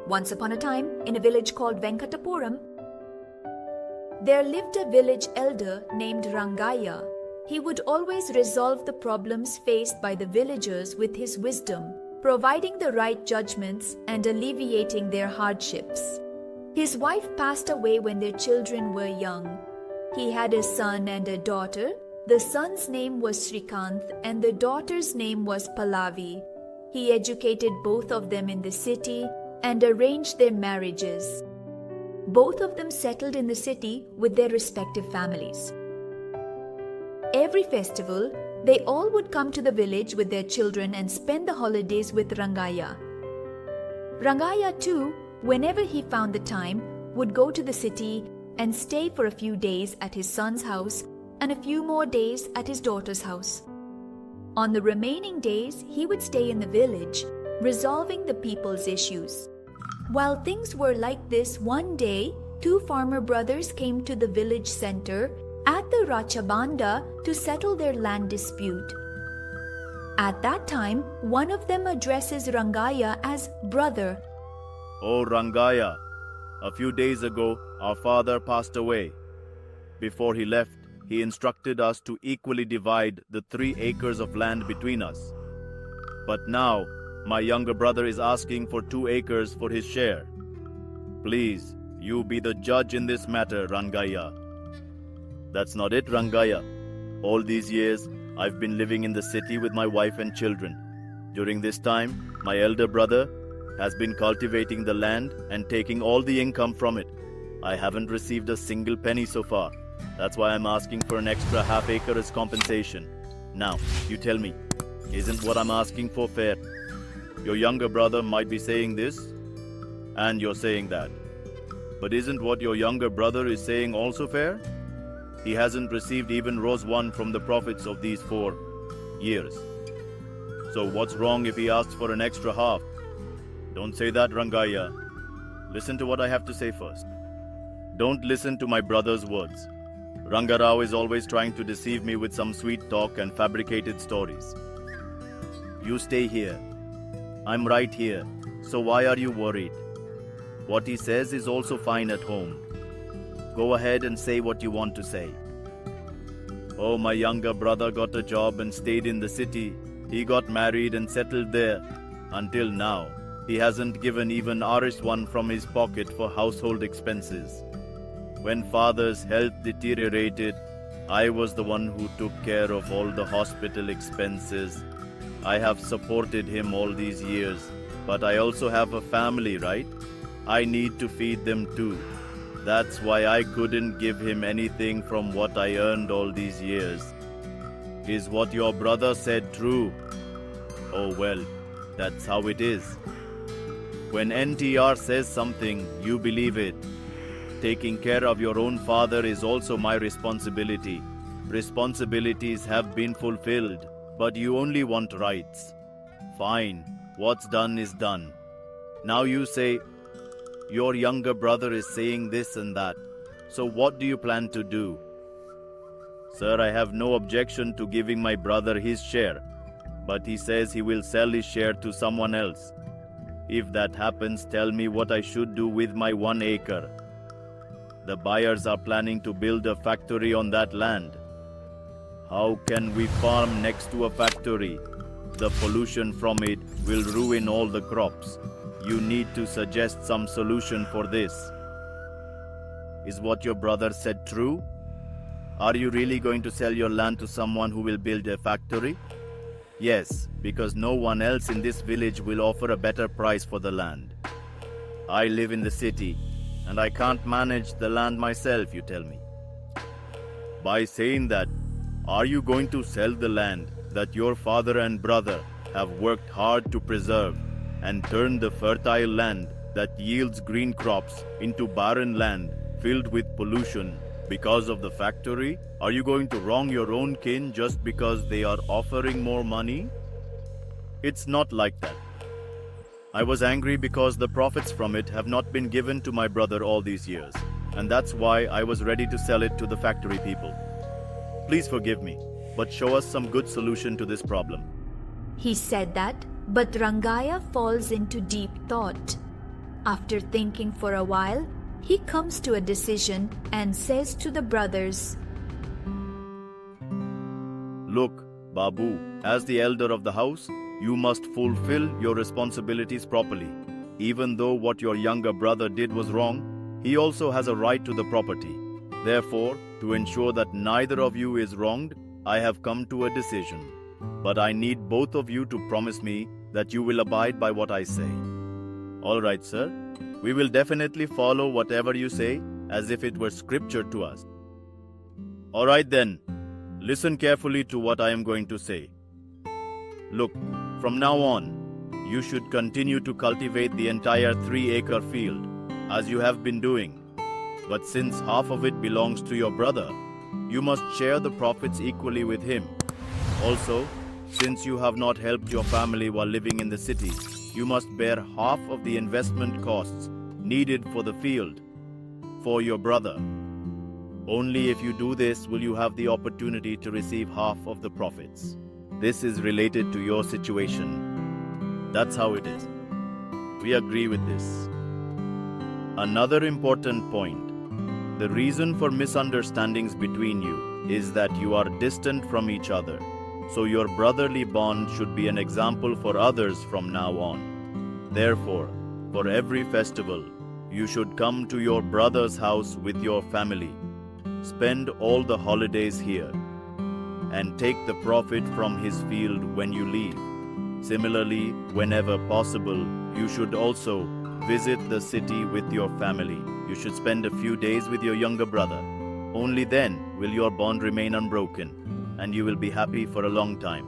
Once upon a time, in a village called Venkatapuram, there lived a village elder named Rangaya. He would always resolve the problems faced by the villagers with his wisdom, providing the right judgments and alleviating their hardships. His wife passed away when their children were young. He had a son and a daughter. The son's name was Srikanth and the daughter's name was Pallavi. He educated both of them in the city and arranged their marriages. Both of them settled in the city with their respective families. Every festival, they all would come to the village with their children and spend the holidays with Rangaya. Rangaya too, whenever he found the time, would go to the city and stay for a few days at his son's house and a few more days at his daughter's house. On the remaining days, he would stay in the village, resolving the people's issues. While things were like this, one day, two farmer brothers came to the village center at the Rachabanda to settle their land dispute. At that time, one of them addresses Rangaya as brother. "Oh Rangaya, a few days ago our father passed away. Before he left, he instructed us to equally divide the 3 acres of land between us. But now, my younger brother is asking for 2 acres for his share. Please, you be the judge in this matter, Rangaya." "That's not it, Rangaya. All these years, I've been living in the city with my wife and children. During this time, my elder brother has been cultivating the land and taking all the income from it. I haven't received a single penny so far. That's why I'm asking for an extra half acre as compensation. Now, you tell me, isn't what I'm asking for fair? Your younger brother might be saying this, and you're saying that. But isn't what your younger brother is saying also fair? He hasn't received even rose 1 from the profits of these 4 years. So what's wrong if he asks for an extra half?" "Don't say that, Rangaya. Listen to what I have to say first. Don't listen to my brother's words. Rangarao is always trying to deceive me with some sweet talk and fabricated stories. You stay here. I'm right here, so why are you worried? What he says is also fine at home. Go ahead and say what you want to say." "Oh, my younger brother got a job and stayed in the city. He got married and settled there. Until now, he hasn't given even Rs1 from his pocket for household expenses. When father's health deteriorated, I was the one who took care of all the hospital expenses. I have supported him all these years, but I also have a family, right? I need to feed them too. That's why I couldn't give him anything from what I earned all these years. Is what your brother said true?" "Oh well, that's how it is. When NTR says something, you believe it. Taking care of your own father is also my responsibility. Responsibilities have been fulfilled, but you only want rights. Fine, what's done is done. Now you say, your younger brother is saying this and that. So what do you plan to do?" "Sir, I have no objection to giving my brother his share, but he says he will sell his share to someone else. If that happens, tell me what I should do with my 1 acre. The buyers are planning to build a factory on that land. How can we farm next to a factory? The pollution from it will ruin all the crops. You need to suggest some solution for this." "Is what your brother said true? Are you really going to sell your land to someone who will build a factory?" "Yes, because no one else in this village will offer a better price for the land. I live in the city, and I can't manage the land myself, you tell me. By saying that, are you going to sell the land that your father and brother have worked hard to preserve and turn the fertile land that yields green crops into barren land filled with pollution because of the factory? Are you going to wrong your own kin just because they are offering more money? It's not like that. I was angry because the profits from it have not been given to my brother all these years, and that's why I was ready to sell it to the factory people. Please forgive me, but show us some good solution to this problem." He said that, but Rangaya falls into deep thought. After thinking for a while, he comes to a decision and says to the brothers, Look, Babu, as the elder of the house, you must fulfill your responsibilities properly. Even though what your younger brother did was wrong, he also has a right to the property. Therefore, to ensure that neither of you is wronged, I have come to a decision. But I need both of you to promise me that you will abide by what I say. All right, sir. We will definitely follow whatever you say as if it were scripture to us. All right then. Listen carefully to what I am going to say. Look, from now on, you should continue to cultivate the entire 3-acre field, as you have been doing. But since half of it belongs to your brother, you must share the profits equally with him. Also, since you have not helped your family while living in the city, you must bear half of the investment costs needed for the field for your brother. Only if you do this will you have the opportunity to receive half of the profits. This is related to your situation. That's how it is. We agree with this. Another important point. The reason for misunderstandings between you is that you are distant from each other. So your brotherly bond should be an example for others from now on. Therefore, for every festival, you should come to your brother's house with your family. Spend all the holidays here and take the profit from his field when you leave. Similarly, whenever possible, you should also visit the city with your family. You should spend a few days with your younger brother. Only then will your bond remain unbroken, and you will be happy for a long time.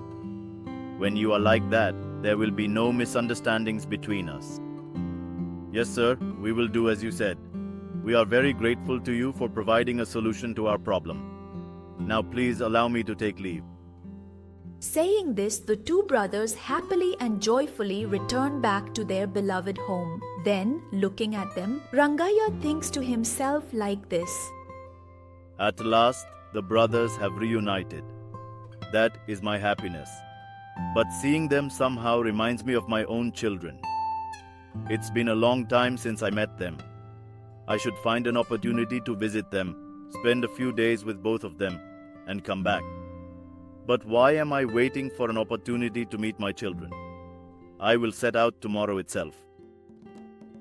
When you are like that, there will be no misunderstandings between us. Yes, sir, we will do as you said. We are very grateful to you for providing a solution to our problem. Now please allow me to take leave. Saying this, the two brothers happily and joyfully return back to their beloved home. Then, looking at them, Rangaya thinks to himself like this. At last, the brothers have reunited. That is my happiness. But seeing them somehow reminds me of my own children. It's been a long time since I met them. I should find an opportunity to visit them, spend a few days with both of them, and come back. But why am I waiting for an opportunity to meet my children? I will set out tomorrow itself.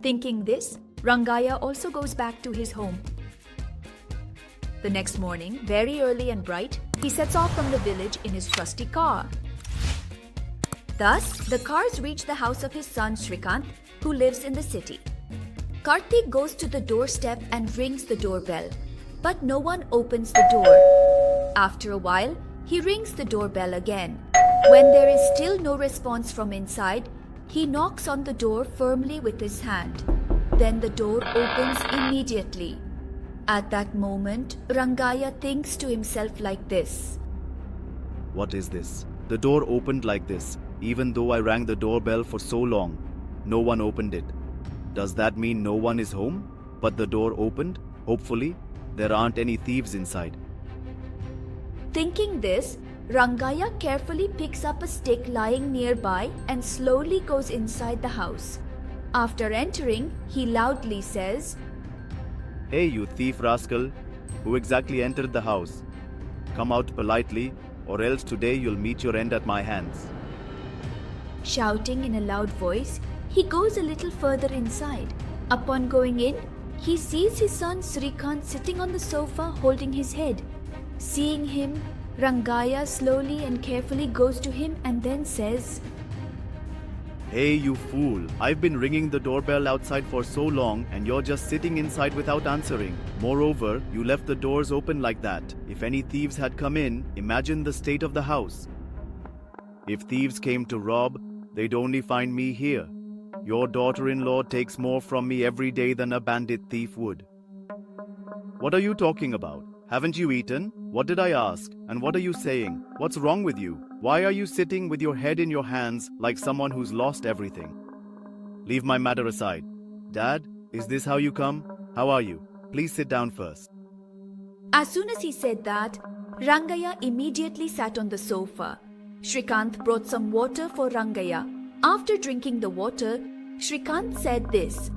Thinking this, Rangaya also goes back to his home. The next morning, very early and bright, he sets off from the village in his trusty car. Thus, the cars reach the house of his son Shrikant, who lives in the city. Karthik goes to the doorstep and rings the doorbell, but no one opens the door. After a while, he rings the doorbell again. When there is still no response from inside, he knocks on the door firmly with his hand. Then the door opens immediately. At that moment, Rangaya thinks to himself like this. What is this? The door opened like this. Even though I rang the doorbell for so long, no one opened it. Does that mean no one is home? But the door opened? Hopefully, there aren't any thieves inside. Thinking this, Rangaya carefully picks up a stick lying nearby and slowly goes inside the house. After entering, he loudly says, Hey, you thief rascal! Who exactly entered the house? Come out politely, or else today you'll meet your end at my hands. Shouting in a loud voice, he goes a little further inside. Upon going in, he sees his son Shrikant sitting on the sofa holding his head. Seeing him, Rangaya slowly and carefully goes to him and then says, Hey, you fool! I've been ringing the doorbell outside for so long and you're just sitting inside without answering. Moreover, you left the doors open like that. If any thieves had come in, imagine the state of the house. If thieves came to rob, they'd only find me here. Your daughter-in-law takes more from me every day than a bandit thief would. What are you talking about? Haven't you eaten? What did I ask? And what are you saying? What's wrong with you? Why are you sitting with your head in your hands like someone who's lost everything? Leave my matter aside. Dad, is this how you come? How are you? Please sit down first. As soon as he said that, Rangaya immediately sat on the sofa. Shrikant brought some water for Rangaya. After drinking the water, Shrikant said this.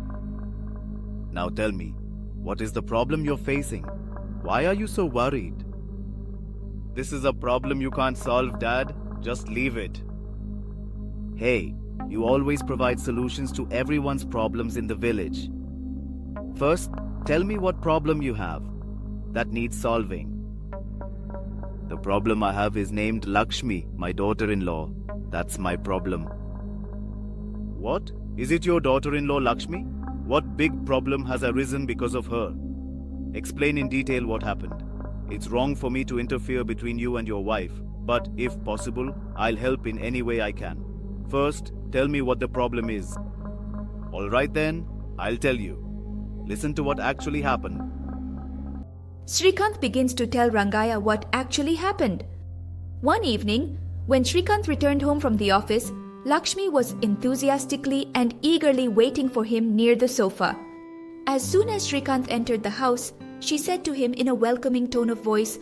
Now tell me, what is the problem you're facing? Why are you so worried? This is a problem you can't solve, Dad. Just leave it. Hey, you always provide solutions to everyone's problems in the village. First, tell me what problem you have that needs solving. The problem I have is named Lakshmi, my daughter-in-law. That's my problem. What? Is it your daughter-in-law Lakshmi? What big problem has arisen because of her? Explain in detail what happened. It's wrong for me to interfere between you and your wife, but if possible, I'll help in any way I can. First, tell me what the problem is. All right then, I'll tell you. Listen to what actually happened. Shrikant begins to tell Rangaya what actually happened. One evening, when Shrikant returned home from the office, Lakshmi was enthusiastically and eagerly waiting for him near the sofa. As soon as Shrikant entered the house, she said to him in a welcoming tone of voice,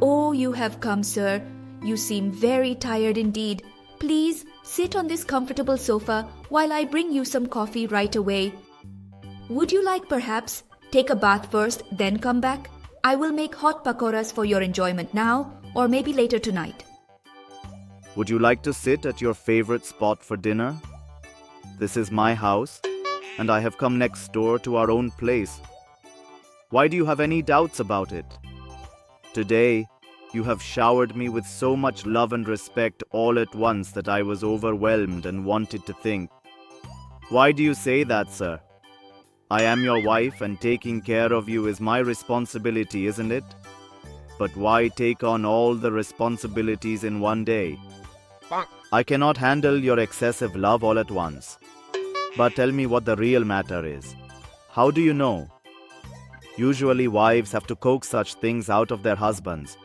"Oh, you have come, sir. You seem very tired indeed. Please sit on this comfortable sofa while I bring you some coffee right away. Would you like perhaps take a bath first, then come back? I will make hot pakoras for your enjoyment now or maybe later tonight." Would you like to sit at your favorite spot for dinner? This is my house, and I have come next door to our own place. Why do you have any doubts about it? Today, you have showered me with so much love and respect all at once that I was overwhelmed and wanted to think. Why do you say that, sir? I am your wife and taking care of you is my responsibility, isn't it? But why take on all the responsibilities in one day? I cannot handle your excessive love all at once. But tell me what the real matter is. How do you know? Usually wives have to coax such things out of their husbands.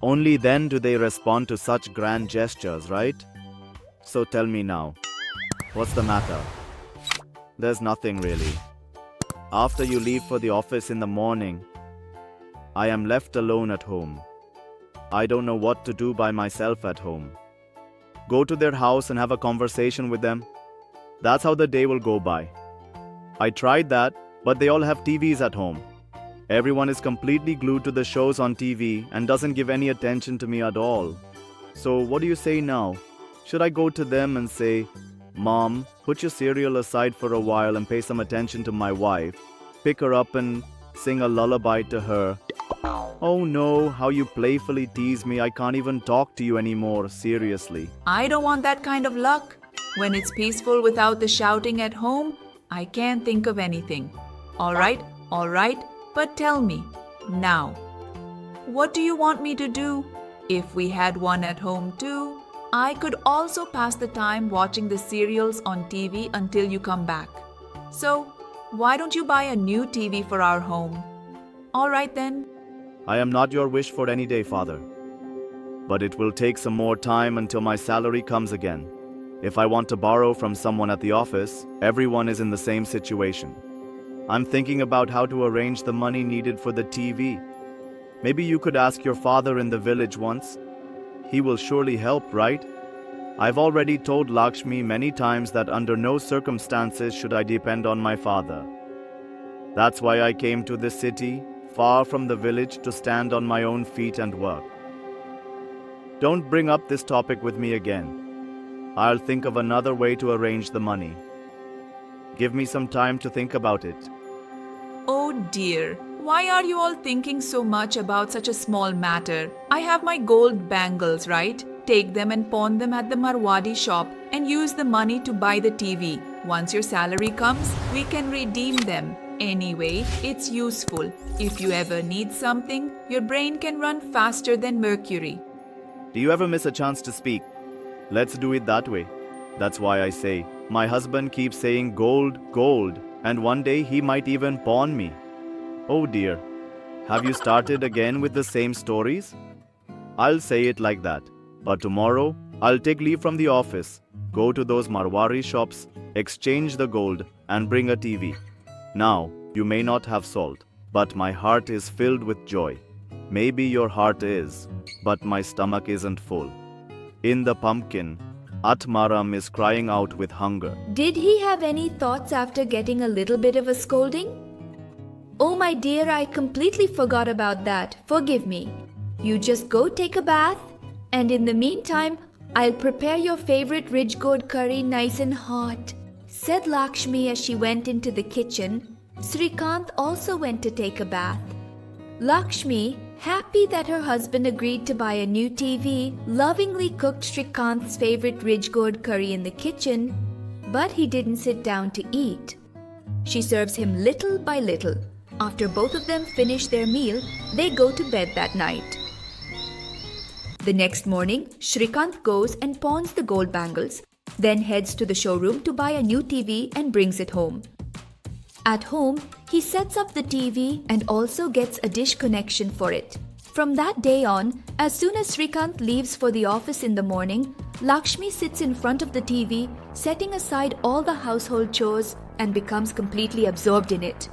Only then do they respond to such grand gestures, right? So tell me now, what's the matter? There's nothing really. After you leave for the office in the morning, I am left alone at home. I don't know what to do by myself at home. Go to their house and have a conversation with them. That's how the day will go by. I tried that, but they all have TVs at home. Everyone is completely glued to the shows on TV and doesn't give any attention to me at all. So what do you say now? Should I go to them and say, "Mom, put your cereal aside for a while and pay some attention to my wife. Pick her up and sing a lullaby to her"? Oh no, how you playfully tease me. I can't even talk to you anymore, seriously. I don't want that kind of luck. When it's peaceful without the shouting at home, I can't think of anything. All right, but tell me, now, what do you want me to do? If we had one at home too, I could also pass the time watching the serials on TV until you come back. So, why don't you buy a new TV for our home? All right then. I am not your wish for any day, Father. But it will take some more time until my salary comes again. If I want to borrow from someone at the office, everyone is in the same situation. I'm thinking about how to arrange the money needed for the TV. Maybe you could ask your father in the village once. He will surely help, right? I've already told Lakshmi many times that under no circumstances should I depend on my father. That's why I came to this city, far from the village, to stand on my own feet and work. Don't bring up this topic with me again. I'll think of another way to arrange the money. Give me some time to think about it. Oh dear, why are you all thinking so much about such a small matter? I have my gold bangles, right? Take them and pawn them at the Marwadi shop and use the money to buy the TV. Once your salary comes, we can redeem them. Anyway, it's useful. If you ever need something, your brain can run faster than Mercury. Do you ever miss a chance to speak? Let's do it that way. That's why I say, my husband keeps saying gold, gold, and one day he might even pawn me. Oh dear, have you started again with the same stories? I'll say it like that, but tomorrow I'll take leave from the office, go to those Marwari shops, exchange the gold, and bring a TV. Now, you may not have salt, but my heart is filled with joy. Maybe your heart is, but my stomach isn't full. In the pumpkin, Atmaram is crying out with hunger. Did he have any thoughts after getting a little bit of a scolding? Oh my dear, I completely forgot about that. Forgive me. You just go take a bath, and in the meantime, I'll prepare your favorite ridge gourd curry nice and hot," said Lakshmi as she went into the kitchen. Srikanth also went to take a bath. Lakshmi, happy that her husband agreed to buy a new TV, lovingly cooked Srikanth's favorite ridge gourd curry in the kitchen, but he didn't sit down to eat. She serves him little by little. After both of them finish their meal, they go to bed that night. The next morning, Srikanth goes and pawns the gold bangles, then heads to the showroom to buy a new TV and brings it home. At home, he sets up the TV and also gets a dish connection for it. From that day on, as soon as Srikanth leaves for the office in the morning, Lakshmi sits in front of the TV, setting aside all the household chores and becomes completely absorbed in it.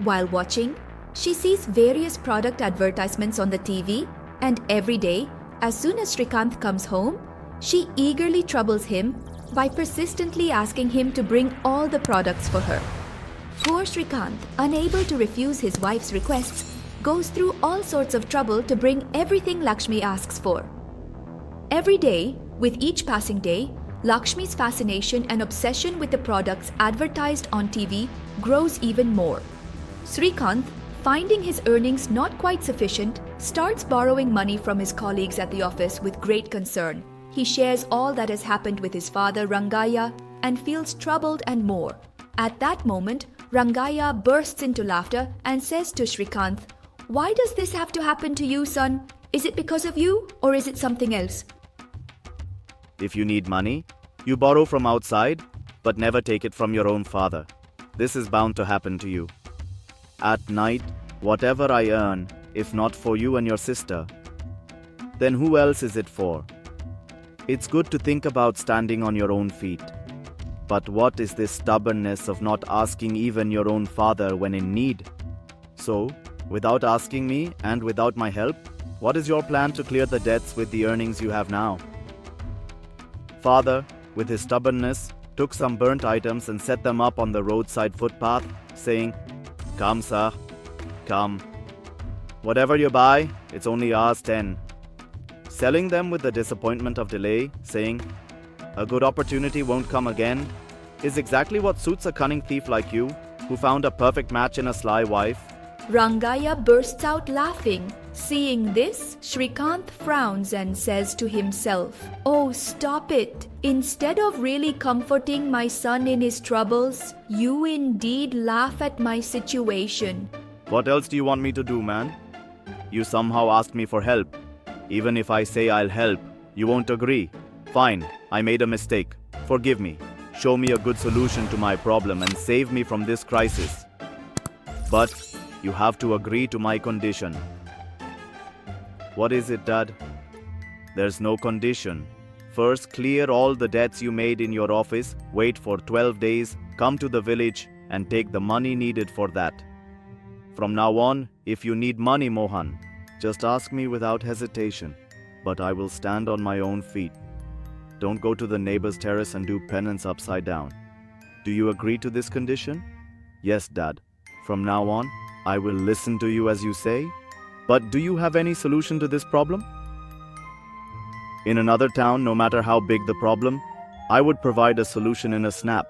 While watching, she sees various product advertisements on the TV, and every day, as soon as Srikanth comes home, she eagerly troubles him by persistently asking him to bring all the products for her. Poor Srikanth, unable to refuse his wife's requests, goes through all sorts of trouble to bring everything Lakshmi asks for. Every day, with each passing day, Lakshmi's fascination and obsession with the products advertised on TV grows even more. Srikanth, finding his earnings not quite sufficient, starts borrowing money from his colleagues at the office with great concern. He shares all that has happened with his father Rangaya and feels troubled and more. At that moment, Rangaya bursts into laughter and says to Srikanth, "Why does this have to happen to you, son? Is it because of you or is it something else?" If you need money, you borrow from outside, but never take it from your own father. This is bound to happen to you. At night, whatever I earn, if not for you and your sister, then who else is it for? It's good to think about standing on your own feet. But what is this stubbornness of not asking even your own father when in need? So, without asking me and without my help, what is your plan to clear the debts with the earnings you have now? Father, with his stubbornness, took some burnt items and set them up on the roadside footpath, saying, "Come, sir, come. Whatever you buy, it's only ours 10. Selling them with the disappointment of delay, saying, "A good opportunity won't come again," is exactly what suits a cunning thief like you, who found a perfect match in a sly wife. Rangaya bursts out laughing. Seeing this, Srikanth frowns and says to himself, "Oh, stop it. Instead of really comforting my son in his troubles, you indeed laugh at my situation." What else do you want me to do, man? You somehow asked me for help. Even if I say I'll help, you won't agree. Fine, I made a mistake. Forgive me. Show me a good solution to my problem and save me from this crisis. But you have to agree to my condition. What is it, Dad? There's no condition. First, clear all the debts you made in your office, wait for 12 days, come to the village, and take the money needed for that. From now on, if you need money, Mohan, just ask me without hesitation, but I will stand on my own feet. Don't go to the neighbor's terrace and do penance upside down. Do you agree to this condition? Yes, Dad. From now on, I will listen to you as you say. But do you have any solution to this problem? In another town, no matter how big the problem, I would provide a solution in a snap.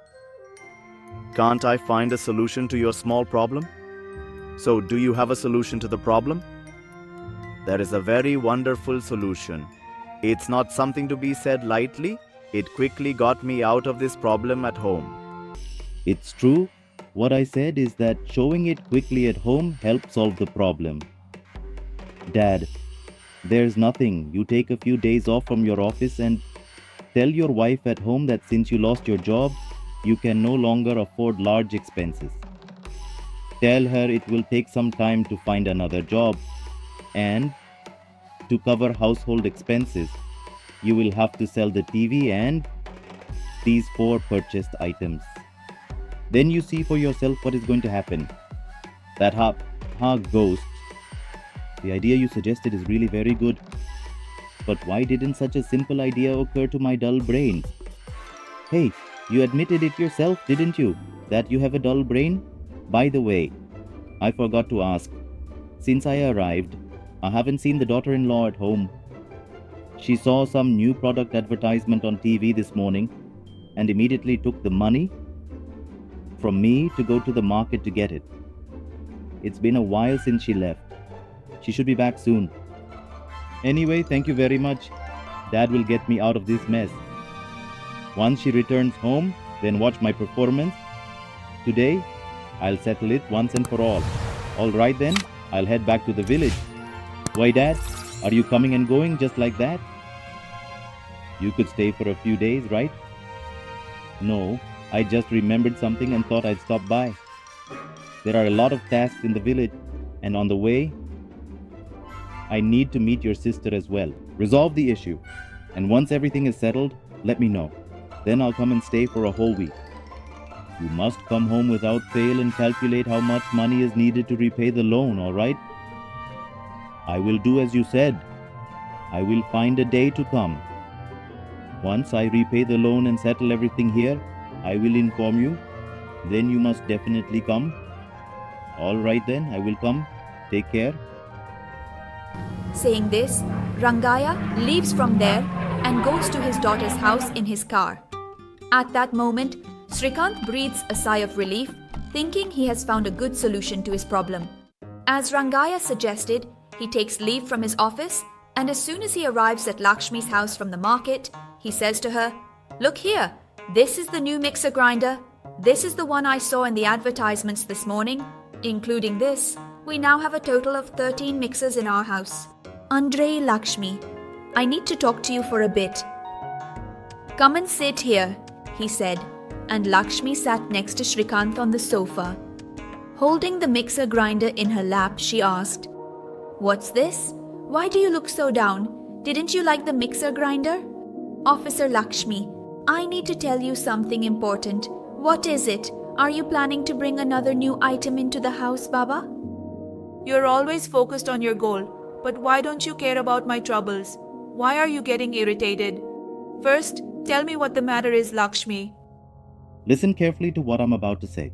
Can't I find a solution to your small problem? So, do you have a solution to the problem? There is a very wonderful solution. It's not something to be said lightly. It quickly got me out of this problem at home. It's true. What I said is that showing it quickly at home helps solve the problem. Dad, there's nothing. You take a few days off from your office and tell your wife at home that since you lost your job, you can no longer afford large expenses. Tell her it will take some time to find another job, and to cover household expenses, you will have to sell the TV and these 4 purchased items. Then you see for yourself what is going to happen. That ghost. The idea you suggested is really very good. But why didn't such a simple idea occur to my dull brain? Hey, you admitted it yourself, didn't you? That you have a dull brain? By the way, I forgot to ask. Since I arrived, I haven't seen the daughter-in-law at home. She saw some new product advertisement on TV this morning and immediately took the money from me to go to the market to get it. It's been a while since she left. She should be back soon. Anyway, thank you very much. Dad will get me out of this mess. Once she returns home, then watch my performance. Today, I'll settle it once and for all. All right then, I'll head back to the village. Why, Dad? Are you coming and going just like that? You could stay for a few days, right? No, I just remembered something and thought I'd stop by. There are a lot of tasks in the village, and on the way, I need to meet your sister as well. Resolve the issue, and once everything is settled, let me know. Then I'll come and stay for a whole week. You must come home without fail and calculate how much money is needed to repay the loan, all right? I will do as you said. I will find a day to come. Once I repay the loan and settle everything here, I will inform you. Then you must definitely come. All right then, I will come. Take care. Saying this, Rangaya leaves from there and goes to his daughter's house in his car. At that moment, Shrikant breathes a sigh of relief, thinking he has found a good solution to his problem. As Rangaya suggested, he takes leave from his office, and as soon as he arrives at Lakshmi's house from the market, he says to her, "Look here, this is the new mixer grinder. This is the one I saw in the advertisements this morning. Including this, we now have a total of 13 mixers in our house. Andre, Lakshmi, I need to talk to you for a bit." "Come and sit here," he said, and Lakshmi sat next to Shrikant on the sofa. Holding the mixer grinder in her lap, she asked, "What's this? Why do you look so down? Didn't you like the mixer grinder?" "Officer Lakshmi, I need to tell you something important." "What is it? Are you planning to bring another new item into the house, Baba?" You're always focused on your goal, but why don't you care about my troubles? Why are you getting irritated? First, tell me what the matter is, Lakshmi. Listen carefully to what I'm about to say.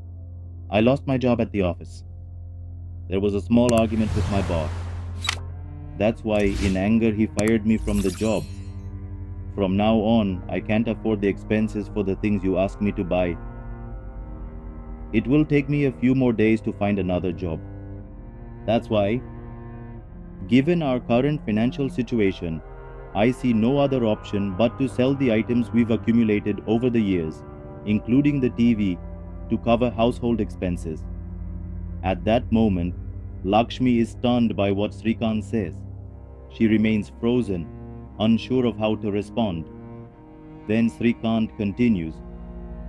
I lost my job at the office. There was a small argument with my boss. That's why, in anger, he fired me from the job. From now on, I can't afford the expenses for the things you ask me to buy. It will take me a few more days to find another job. That's why, given our current financial situation, I see no other option but to sell the items we've accumulated over the years, including the TV, to cover household expenses. At that moment, Lakshmi is stunned by what Shrikant says. She remains frozen, unsure of how to respond. Then Shrikant continues,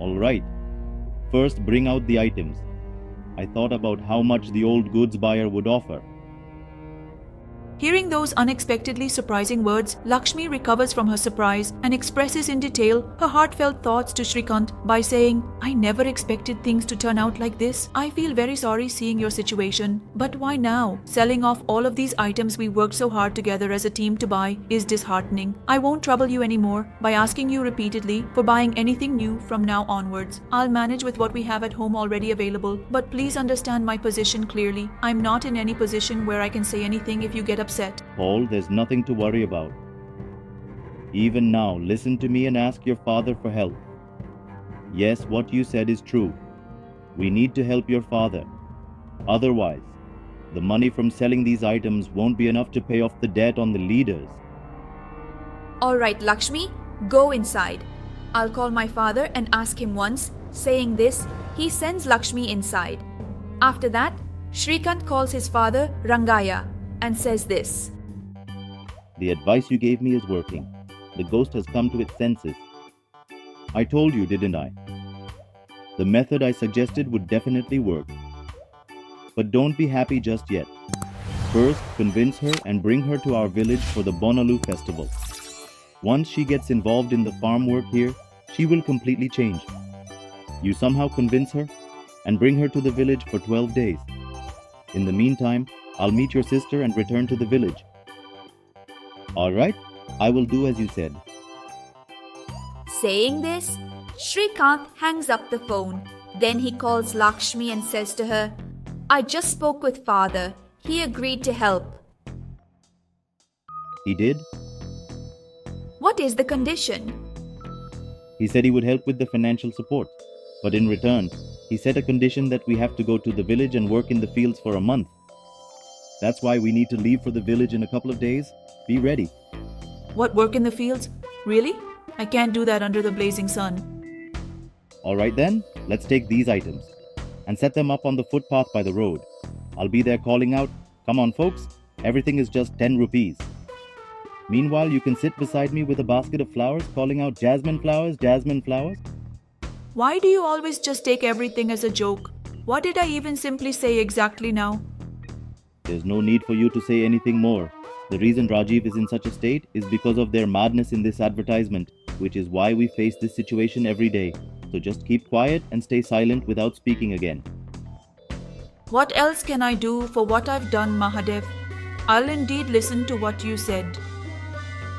"All right, first bring out the items. I thought about how much the old goods buyer would offer." Hearing those unexpectedly surprising words, Lakshmi recovers from her surprise and expresses in detail her heartfelt thoughts to Shrikant by saying, "I never expected things to turn out like this. I feel very sorry seeing your situation. But why now? Selling off all of these items we worked so hard together as a team to buy is disheartening. I won't trouble you anymore by asking you repeatedly for buying anything new from now onwards. I'll manage with what we have at home already available. But please understand my position clearly. I'm not in any position where I can say anything if you get upset. Paul, there's nothing to worry about. Even now, listen to me and ask your father for help. Yes, what you said is true. We need to help your father. Otherwise, the money from selling these items won't be enough to pay off the debt on the leaders. "All right, Lakshmi, go inside. I'll call my father and ask him once." Saying this, he sends Lakshmi inside. After that, Shrikant calls his father, Rangaya, and says this. The advice you gave me is working. The ghost has come to its senses. I told you, didn't I? The method I suggested would definitely work. But don't be happy just yet. First, convince her and bring her to our village for the Bonalu festival. Once she gets involved in the farm work here, she will completely change. You somehow convince her and bring her to the village for 12 days. In the meantime, I'll meet your sister and return to the village. All right, I will do as you said. Saying this, Shrikant hangs up the phone. Then he calls Lakshmi and says to her, I just spoke with father. He agreed to help. He did? What is the condition? He said he would help with the financial support. But in return, he set a condition that we have to go to the village and work in the fields for a month. That's why we need to leave for the village in a couple of days. Be ready. What, work in the fields? Really? I can't do that under the blazing sun. All right then, let's take these items and set them up on the footpath by the road. I'll be there calling out, "Come on folks, everything is just 10 rupees." Meanwhile, you can sit beside me with a basket of flowers calling out, "Jasmine flowers, jasmine flowers." Why do you always just take everything as a joke? What did I even simply say exactly now? There's no need for you to say anything more. The reason Rajiv is in such a state is because of their madness in this advertisement, which is why we face this situation every day. So just keep quiet and stay silent without speaking again. What else can I do for what I've done, Mahadev? I'll indeed listen to what you said.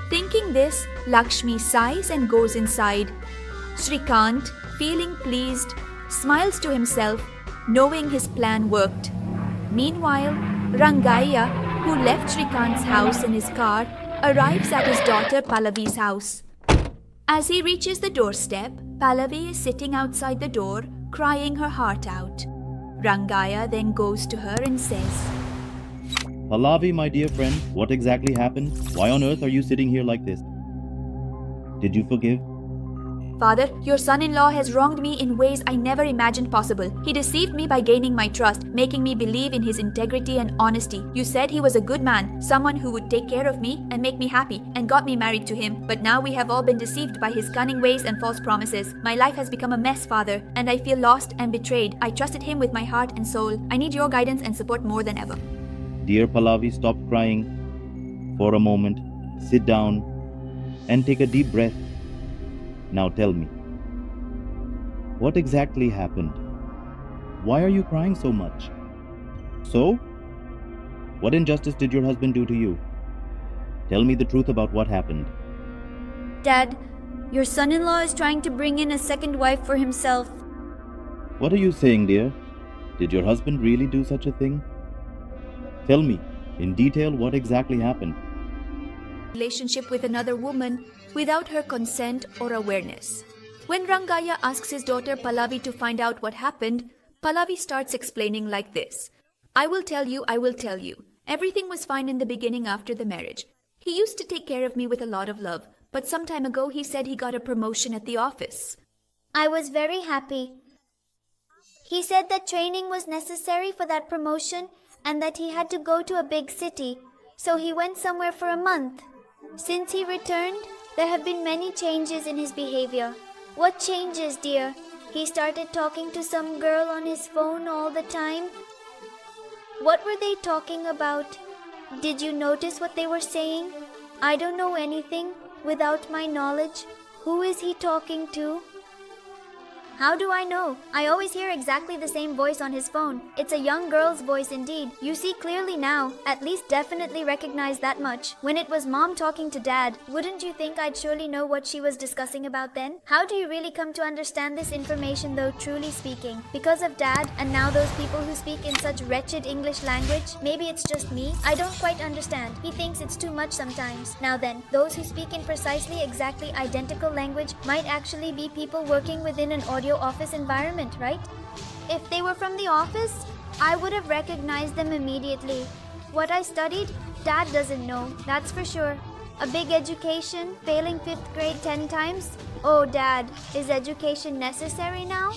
Thinking this, Lakshmi sighs and goes inside. Shrikant, feeling pleased, smiles to himself, knowing his plan worked. Meanwhile, Rangaya, who left Shrikant's house in his car, arrives at his daughter Pallavi's house. As he reaches the doorstep, Pallavi is sitting outside the door, crying her heart out. Rangaya then goes to her and says, Pallavi, my dear friend, what exactly happened? Why on earth are you sitting here like this? Did you forgive? Father, your son-in-law has wronged me in ways I never imagined possible. He deceived me by gaining my trust, making me believe in his integrity and honesty. You said he was a good man, someone who would take care of me and make me happy, and got me married to him. But now we have all been deceived by his cunning ways and false promises. My life has become a mess, Father, and I feel lost and betrayed. I trusted him with my heart and soul. I need your guidance and support more than ever. Dear Pallavi, stop crying. For a moment, sit down and take a deep breath. Now tell me, what exactly happened? Why are you crying so much? So, what injustice did your husband do to you? Tell me the truth about what happened. Dad, your son-in-law is trying to bring in a second wife for himself. What are you saying, dear? Did your husband really do such a thing? Tell me, in detail, what exactly happened. Relationship with another woman without her consent or awareness. When Rangaya asks his daughter Pallavi to find out what happened, Pallavi starts explaining like this. I will tell you. Everything was fine in the beginning after the marriage. He used to take care of me with a lot of love, but some time ago he said he got a promotion at the office. I was very happy. He said that training was necessary for that promotion and that he had to go to a big city, so he went somewhere for a month. Since he returned, there have been many changes in his behavior. What changes, dear? He started talking to some girl on his phone all the time. What were they talking about? Did you notice what they were saying? I don't know anything. Without my knowledge, who is he talking to? How do I know? I always hear exactly the same voice on his phone. It's a young girl's voice indeed. You see clearly now. At least definitely recognize that much. When it was Mom talking to Dad, wouldn't you think I'd surely know what she was discussing about then? How do you really come to understand this information though, truly speaking? Because of Dad and now those people who speak in such wretched English language? Maybe it's just me? I don't quite understand. He thinks it's too much sometimes. Now then, those who speak in precisely exactly identical language might actually be people working within an audio office environment, right? If they were from the office, I would have recognized them immediately. What I studied, Dad doesn't know, that's for sure. A big education, failing 5th grade 10 times? Oh, Dad, is education necessary now?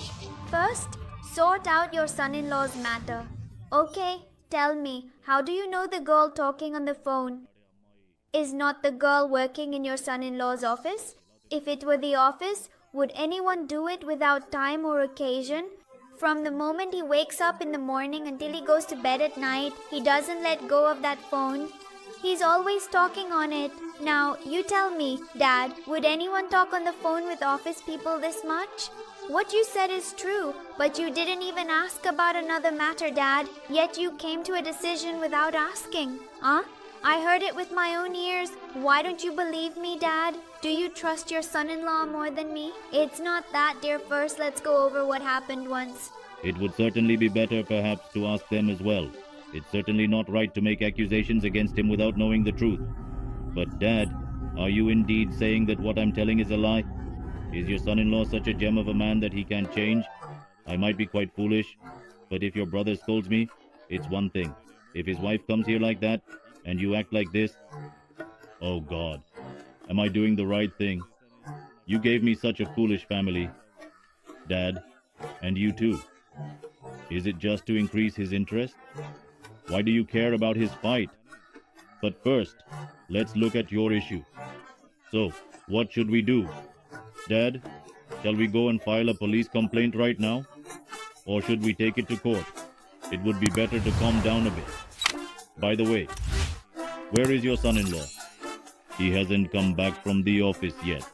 First, sort out your son-in-law's matter. Okay, tell me, how do you know the girl talking on the phone is not the girl working in your son-in-law's office? If it were the office, would anyone do it without time or occasion? From the moment he wakes up in the morning until he goes to bed at night, he doesn't let go of that phone. He's always talking on it. Now, you tell me, Dad, would anyone talk on the phone with office people this much? What you said is true, but you didn't even ask about another matter, Dad. Yet you came to a decision without asking. Huh? I heard it with my own ears. Why don't you believe me, Dad? Do you trust your son-in-law more than me? It's not that, dear. First, let's go over what happened once. It would certainly be better perhaps to ask them as well. It's certainly not right to make accusations against him without knowing the truth. But Dad, are you indeed saying that what I'm telling is a lie? Is your son-in-law such a gem of a man that he can't change? I might be quite foolish, but if your brother scolds me, it's one thing. If his wife comes here like that, and you act like this, oh God, am I doing the right thing? You gave me such a foolish family, Dad, and you too. Is it just to increase his interest? Why do you care about his fight? But first, let's look at your issue. So, what should we do? Dad, shall we go and file a police complaint right now? Or should we take it to court? It would be better to calm down a bit. By the way, where is your son-in-law? He hasn't come back from the office yet.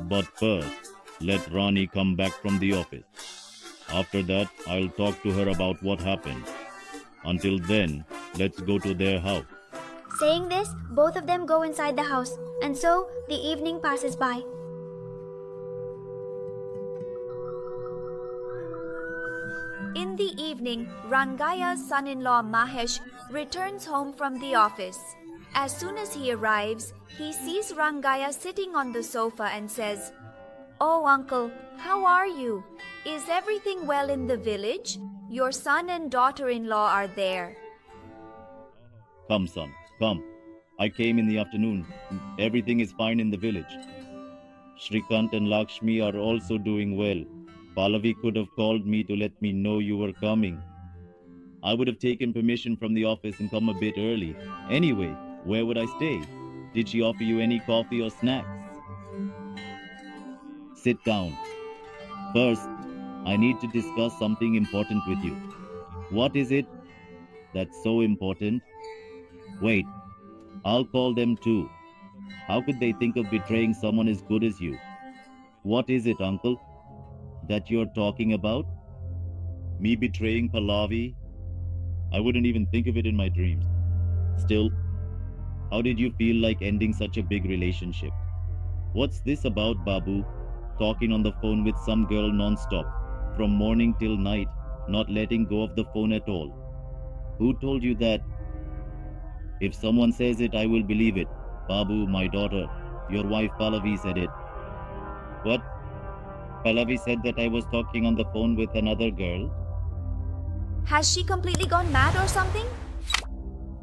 But first, let Rani come back from the office. After that, I'll talk to her about what happened. Until then, let's go to their house. Saying this, both of them go inside the house, and so the evening passes by. In the evening, Rangaya's son-in-law Mahesh returns home from the office. As soon as he arrives, he sees Rangaya sitting on the sofa and says, "Oh uncle, how are you? Is everything well in the village? Your son and daughter-in-law are there." Come, son, come. I came in the afternoon. Everything is fine in the village. Shrikant and Lakshmi are also doing well. Pallavi could have called me to let me know you were coming. I would have taken permission from the office and come a bit early. Anyway, where would I stay? Did she offer you any coffee or snacks? Sit down. First, I need to discuss something important with you. What is it that's so important? Wait, I'll call them too. How could they think of betraying someone as good as you? What is it, uncle, that you're talking about? Me betraying Pallavi? I wouldn't even think of it in my dreams. Still, how did you feel like ending such a big relationship? What's this about, Babu? Talking on the phone with some girl non-stop, from morning till night, not letting go of the phone at all. Who told you that? If someone says it, I will believe it. Babu, my daughter, your wife Pallavi said it. What? Pallavi said that I was talking on the phone with another girl? Has she completely gone mad or something?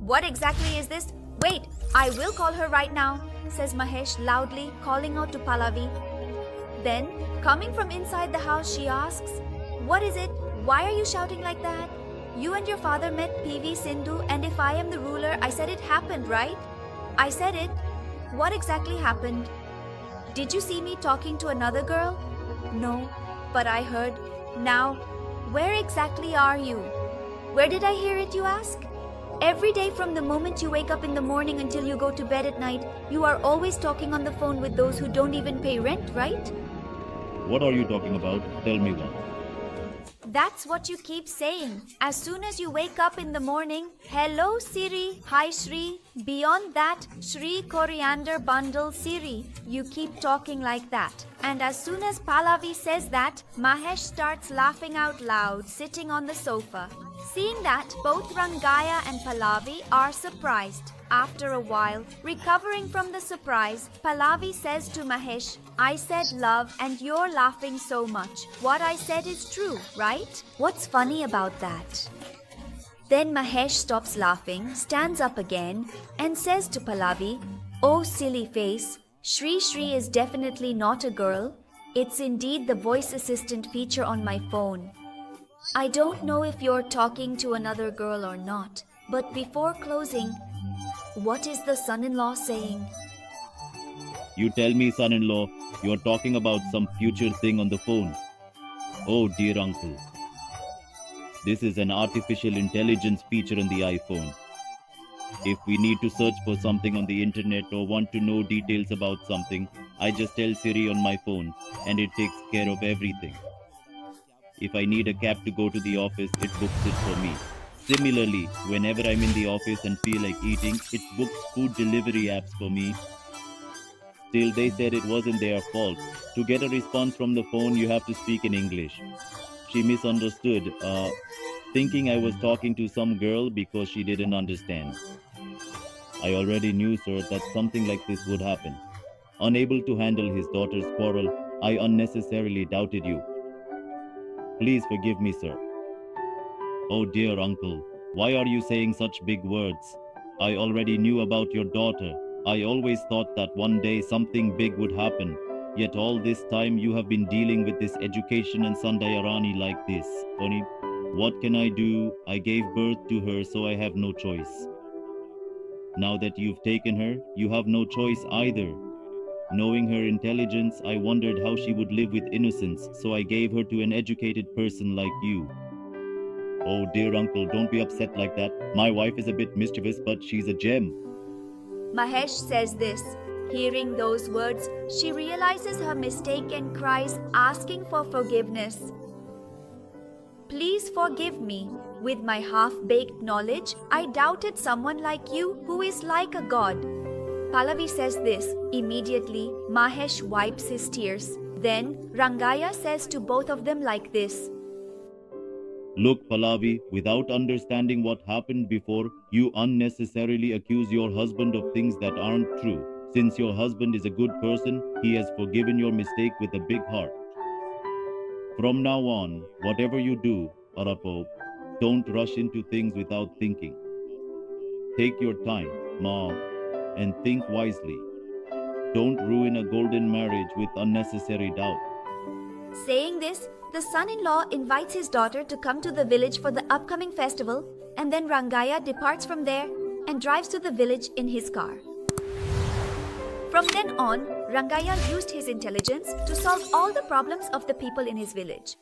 What exactly is this? Wait, I will call her right now, says Mahesh loudly, calling out to Pallavi. Then, coming from inside the house, she asks, "What is it? Why are you shouting like that? You and your father met PV Sindhu, and if I am the ruler, I said it happened, right? I said it. What exactly happened? Did you see me talking to another girl? No, but I heard. Now, where exactly are you? Where did I hear it, you ask? Every day from the moment you wake up in the morning until you go to bed at night, you are always talking on the phone with those who don't even pay rent, right?" What are you talking about? Tell me one. That's what you keep saying. As soon as you wake up in the morning, "Hello Siri, hi Shri." Beyond that, "Shri coriander bundle Siri." You keep talking like that. And as soon as Pallavi says that, Mahesh starts laughing out loud, sitting on the sofa. Seeing that, both Rangaya and Pallavi are surprised. After a while, recovering from the surprise, Pallavi says to Mahesh, "I said love and you're laughing so much. What I said is true, right? What's funny about that?" Then Mahesh stops laughing, stands up again, and says to Pallavi, "Oh silly face, Shri Shri is definitely not a girl. It's indeed the voice assistant feature on my phone. I don't know if you're talking to another girl or not, but before closing, what is the son-in-law saying?" You tell me, son-in-law, you're talking about some future thing on the phone. Oh, dear uncle. This is an artificial intelligence feature on the iPhone. If we need to search for something on the internet or want to know details about something, I just tell Siri on my phone and it takes care of everything. If I need a cab to go to the office, it books it for me. Similarly, whenever I'm in the office and feel like eating, it books food delivery apps for me. Still, they said it wasn't their fault. To get a response from the phone, you have to speak in English. She misunderstood, thinking I was talking to some girl because she didn't understand. I already knew, sir, that something like this would happen. Unable to handle his daughter's quarrel, I unnecessarily doubted you. Please forgive me, sir. Oh dear uncle, why are you saying such big words? I already knew about your daughter. I always thought that one day something big would happen. Yet all this time you have been dealing with this education and Sandayarani like this. Tony, what can I do? I gave birth to her, so I have no choice. Now that you've taken her, you have no choice either. Knowing her intelligence, I wondered how she would live with innocence, so I gave her to an educated person like you. Oh dear uncle, don't be upset like that. My wife is a bit mischievous, but she's a gem. Mahesh says this. Hearing those words, she realizes her mistake and cries, asking for forgiveness. Please forgive me. With my half-baked knowledge, I doubted someone like you who is like a god. Pallavi says this. Immediately, Mahesh wipes his tears. Then, Rangaya says to both of them like this. Look, Pallavi, without understanding what happened before, you unnecessarily accuse your husband of things that aren't true. Since your husband is a good person, he has forgiven your mistake with a big heart. From now on, whatever you do, Arapo, don't rush into things without thinking. Take your time, Ma, and think wisely. Don't ruin a golden marriage with unnecessary doubt. Saying this, the son-in-law invites his daughter to come to the village for the upcoming festival, and then Rangaya departs from there and drives to the village in his car. From then on, Rangaya used his intelligence to solve all the problems of the people in his village.